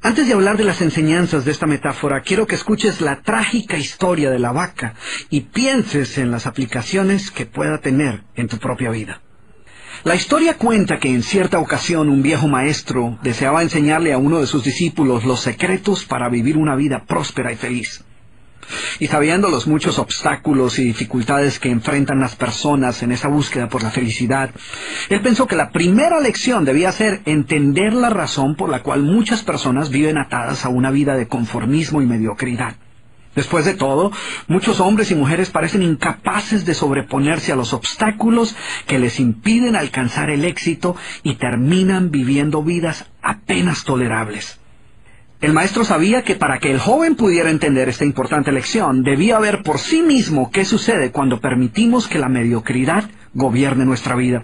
Antes de hablar de las enseñanzas de esta metáfora, quiero que escuches la trágica historia de la vaca y pienses en las aplicaciones que pueda tener en tu propia vida. La historia cuenta que en cierta ocasión un viejo maestro deseaba enseñarle a uno de sus discípulos los secretos para vivir una vida próspera y feliz. Y sabiendo los muchos obstáculos y dificultades que enfrentan las personas en esa búsqueda por la felicidad, él pensó que la primera lección debía ser entender la razón por la cual muchas personas viven atadas a una vida de conformismo y mediocridad. Después de todo, muchos hombres y mujeres parecen incapaces de sobreponerse a los obstáculos que les impiden alcanzar el éxito y terminan viviendo vidas apenas tolerables. El maestro sabía que para que el joven pudiera entender esta importante lección, debía ver por sí mismo qué sucede cuando permitimos que la mediocridad gobierne nuestra vida.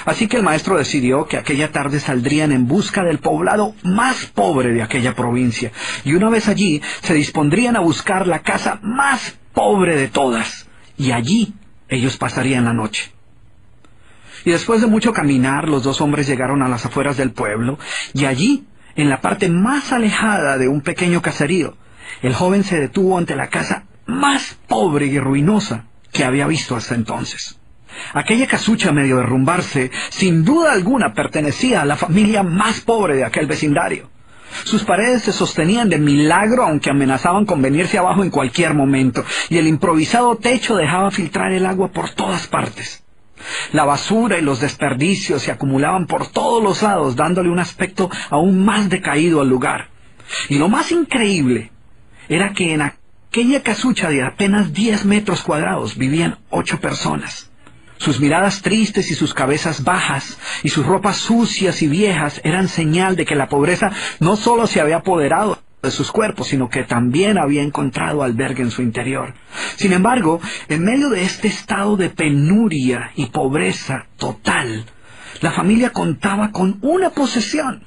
Así que el maestro decidió que aquella tarde saldrían en busca del poblado más pobre de aquella provincia, y una vez allí se dispondrían a buscar la casa más pobre de todas, y allí ellos pasarían la noche. Y después de mucho caminar, los dos hombres llegaron a las afueras del pueblo, y allí, en la parte más alejada de un pequeño caserío, el joven se detuvo ante la casa más pobre y ruinosa que había visto hasta entonces. Aquella casucha, medio derrumbarse, sin duda alguna pertenecía a la familia más pobre de aquel vecindario. Sus paredes se sostenían de milagro, aunque amenazaban con venirse abajo en cualquier momento, y el improvisado techo dejaba filtrar el agua por todas partes. La basura y los desperdicios se acumulaban por todos los lados, dándole un aspecto aún más decaído al lugar. Y lo más increíble era que en aquella casucha de apenas 10 metros cuadrados vivían 8 personas. Sus miradas tristes y sus cabezas bajas y sus ropas sucias y viejas eran señal de que la pobreza no solo se había apoderado de sus cuerpos, sino que también había encontrado albergue en su interior. Sin embargo, en medio de este estado de penuria y pobreza total, la familia contaba con una posesión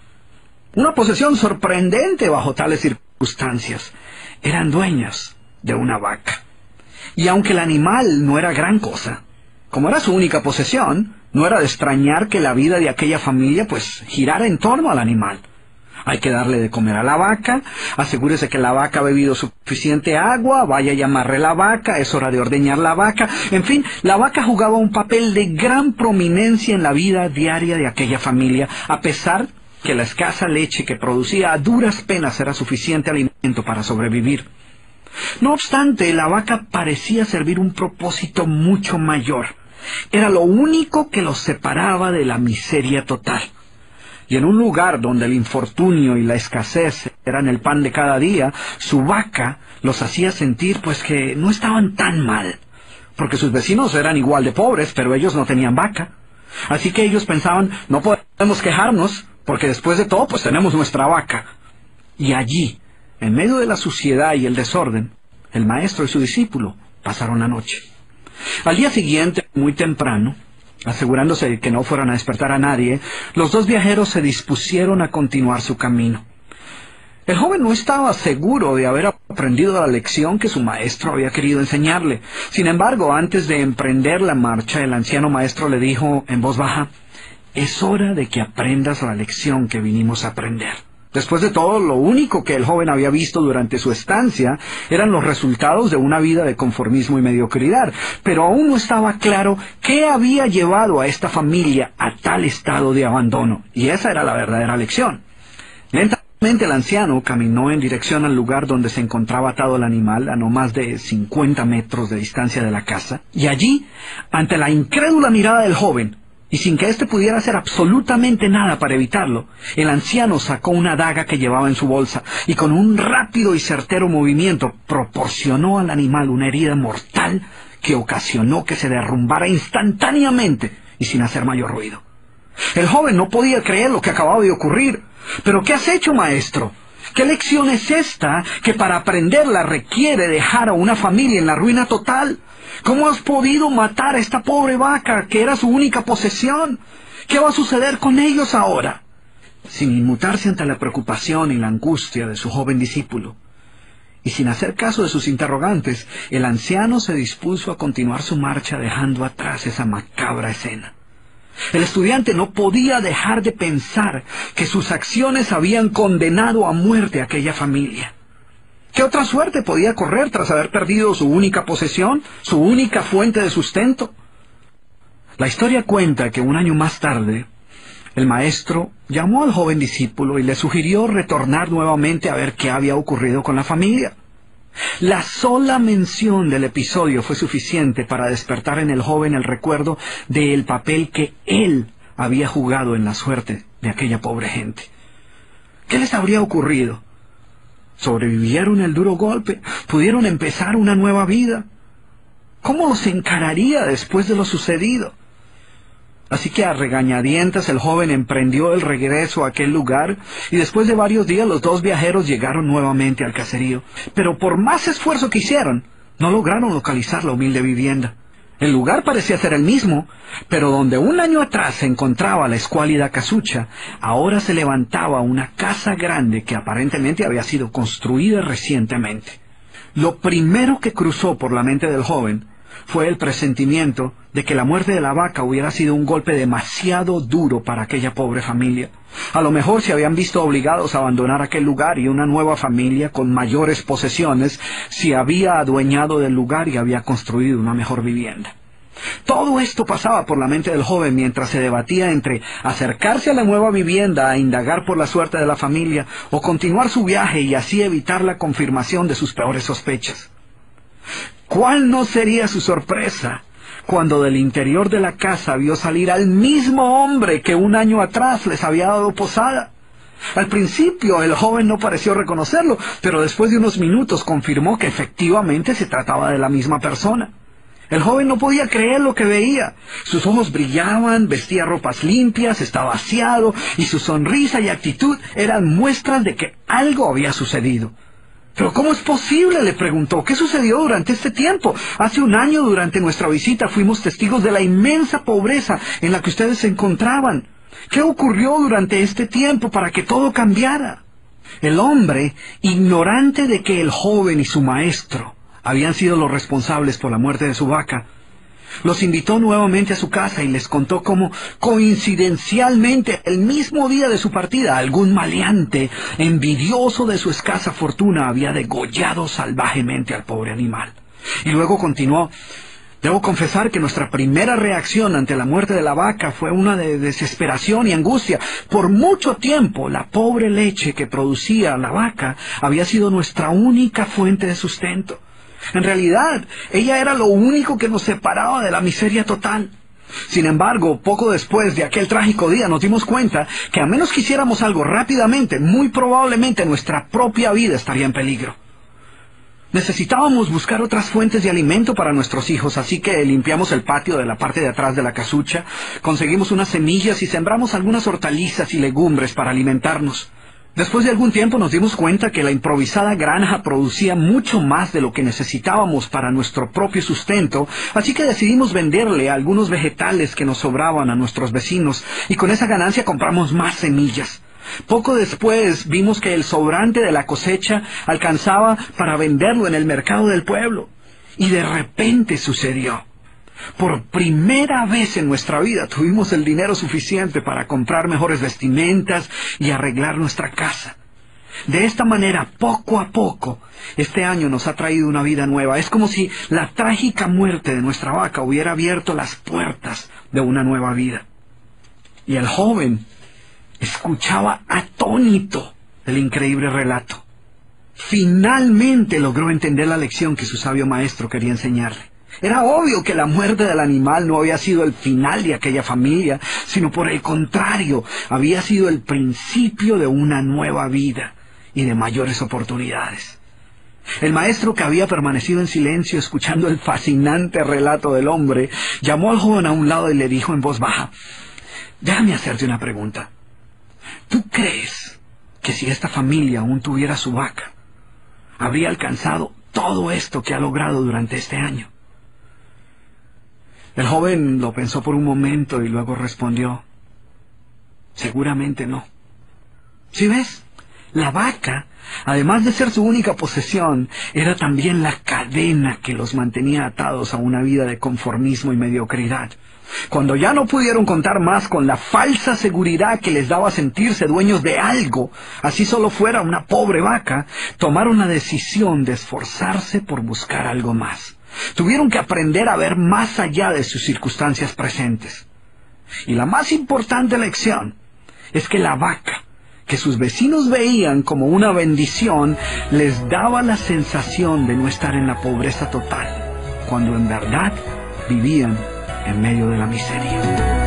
sorprendente bajo tales circunstancias. Eran dueños de una vaca. Y aunque el animal no era gran cosa, como era su única posesión, no era de extrañar que la vida de aquella familia girara en torno al animal. Hay que darle de comer a la vaca, asegúrese que la vaca ha bebido suficiente agua, vaya a llamarle la vaca, es hora de ordeñar la vaca. En fin, la vaca jugaba un papel de gran prominencia en la vida diaria de aquella familia, a pesar que la escasa leche que producía a duras penas era suficiente alimento para sobrevivir. No obstante, la vaca parecía servir un propósito mucho mayor. Era lo único que los separaba de la miseria total. Y en un lugar donde el infortunio y la escasez eran el pan de cada día, su vaca los hacía sentir que no estaban tan mal, porque sus vecinos eran igual de pobres, pero ellos no tenían vaca. Así que ellos pensaban, no podemos quejarnos, porque después de todo tenemos nuestra vaca. Y allí, en medio de la suciedad y el desorden, el maestro y su discípulo pasaron la noche. Al día siguiente, muy temprano, asegurándose de que no fueran a despertar a nadie, los dos viajeros se dispusieron a continuar su camino. El joven no estaba seguro de haber aprendido la lección que su maestro había querido enseñarle. Sin embargo, antes de emprender la marcha, el anciano maestro le dijo en voz baja: «Es hora de que aprendas la lección que vinimos a aprender». Después de todo, lo único que el joven había visto durante su estancia eran los resultados de una vida de conformismo y mediocridad, pero aún no estaba claro qué había llevado a esta familia a tal estado de abandono, y esa era la verdadera lección. Lentamente el anciano caminó en dirección al lugar donde se encontraba atado el animal, a no más de 50 metros de distancia de la casa, y allí, ante la incrédula mirada del joven, y sin que éste pudiera hacer absolutamente nada para evitarlo, el anciano sacó una daga que llevaba en su bolsa y con un rápido y certero movimiento proporcionó al animal una herida mortal que ocasionó que se derrumbara instantáneamente y sin hacer mayor ruido. El joven no podía creer lo que acababa de ocurrir. «¿Pero qué has hecho, maestro? ¿Qué lección es esta que para aprenderla requiere dejar a una familia en la ruina total? ¿Cómo has podido matar a esta pobre vaca que era su única posesión? ¿Qué va a suceder con ellos ahora?» Sin inmutarse ante la preocupación y la angustia de su joven discípulo, y sin hacer caso de sus interrogantes, el anciano se dispuso a continuar su marcha dejando atrás esa macabra escena. El estudiante no podía dejar de pensar que sus acciones habían condenado a muerte a aquella familia. ¿Qué otra suerte podía correr tras haber perdido su única posesión, su única fuente de sustento? La historia cuenta que un año más tarde, el maestro llamó al joven discípulo y le sugirió retornar nuevamente a ver qué había ocurrido con la familia. La sola mención del episodio fue suficiente para despertar en el joven el recuerdo del papel que él había jugado en la suerte de aquella pobre gente. ¿Qué les habría ocurrido? ¿Sobrevivieron el duro golpe? ¿Pudieron empezar una nueva vida? ¿Cómo los encararía después de lo sucedido? Así que a regañadientes el joven emprendió el regreso a aquel lugar y después de varios días los dos viajeros llegaron nuevamente al caserío. Pero por más esfuerzo que hicieron, no lograron localizar la humilde vivienda. El lugar parecía ser el mismo, pero donde un año atrás se encontraba la escuálida casucha, ahora se levantaba una casa grande que aparentemente había sido construida recientemente. Lo primero que cruzó por la mente del joven fue el presentimiento de que la muerte de la vaca hubiera sido un golpe demasiado duro para aquella pobre familia. A lo mejor se habían visto obligados a abandonar aquel lugar y una nueva familia con mayores posesiones se había adueñado del lugar y había construido una mejor vivienda. Todo esto pasaba por la mente del joven mientras se debatía entre acercarse a la nueva vivienda a indagar por la suerte de la familia o continuar su viaje y así evitar la confirmación de sus peores sospechas. ¿Cuál no sería su sorpresa cuando del interior de la casa vio salir al mismo hombre que un año atrás les había dado posada? Al principio el joven no pareció reconocerlo, pero después de unos minutos confirmó que efectivamente se trataba de la misma persona. El joven no podía creer lo que veía. Sus ojos brillaban, vestía ropas limpias, estaba aseado y su sonrisa y actitud eran muestras de que algo había sucedido. ¿Pero cómo es posible?, le preguntó. ¿Qué sucedió durante este tiempo? Hace un año, durante nuestra visita, fuimos testigos de la inmensa pobreza en la que ustedes se encontraban. ¿Qué ocurrió durante este tiempo para que todo cambiara? El hombre, ignorante de que el joven y su maestro habían sido los responsables por la muerte de su vaca, los invitó nuevamente a su casa y les contó cómo, coincidencialmente, el mismo día de su partida, algún maleante, envidioso de su escasa fortuna, había degollado salvajemente al pobre animal. Y luego continuó: debo confesar que nuestra primera reacción ante la muerte de la vaca fue una de desesperación y angustia. Por mucho tiempo, la pobre leche que producía la vaca había sido nuestra única fuente de sustento. En realidad, ella era lo único que nos separaba de la miseria total. Sin embargo, poco después de aquel trágico día nos dimos cuenta que a menos que hiciéramos algo rápidamente, muy probablemente nuestra propia vida estaría en peligro. Necesitábamos buscar otras fuentes de alimento para nuestros hijos, así que limpiamos el patio de la parte de atrás de la casucha, conseguimos unas semillas y sembramos algunas hortalizas y legumbres para alimentarnos. Después de algún tiempo nos dimos cuenta que la improvisada granja producía mucho más de lo que necesitábamos para nuestro propio sustento, así que decidimos venderle algunos vegetales que nos sobraban a nuestros vecinos, y con esa ganancia compramos más semillas. Poco después vimos que el sobrante de la cosecha alcanzaba para venderlo en el mercado del pueblo. Y de repente sucedió. Por primera vez en nuestra vida tuvimos el dinero suficiente para comprar mejores vestimentas y arreglar nuestra casa. De esta manera, poco a poco, este año nos ha traído una vida nueva. Es como si la trágica muerte de nuestra vaca hubiera abierto las puertas de una nueva vida. Y el joven escuchaba atónito el increíble relato. Finalmente logró entender la lección que su sabio maestro quería enseñarle. Era obvio que la muerte del animal no había sido el final de aquella familia, sino por el contrario, había sido el principio de una nueva vida y de mayores oportunidades. El maestro, que había permanecido en silencio escuchando el fascinante relato del hombre, llamó al joven a un lado y le dijo en voz baja: déjame hacerte una pregunta. ¿Tú crees que si esta familia aún tuviera su vaca, habría alcanzado todo esto que ha logrado durante este año? El joven lo pensó por un momento y luego respondió: seguramente no. ¿Sí ves? La vaca, además de ser su única posesión, era también la cadena que los mantenía atados a una vida de conformismo y mediocridad. Cuando ya no pudieron contar más con la falsa seguridad que les daba sentirse dueños de algo, así solo fuera una pobre vaca, tomaron la decisión de esforzarse por buscar algo más. Tuvieron que aprender a ver más allá de sus circunstancias presentes. Y la más importante lección es que la vaca, que sus vecinos veían como una bendición, les daba la sensación de no estar en la pobreza total, cuando en verdad vivían en medio de la miseria.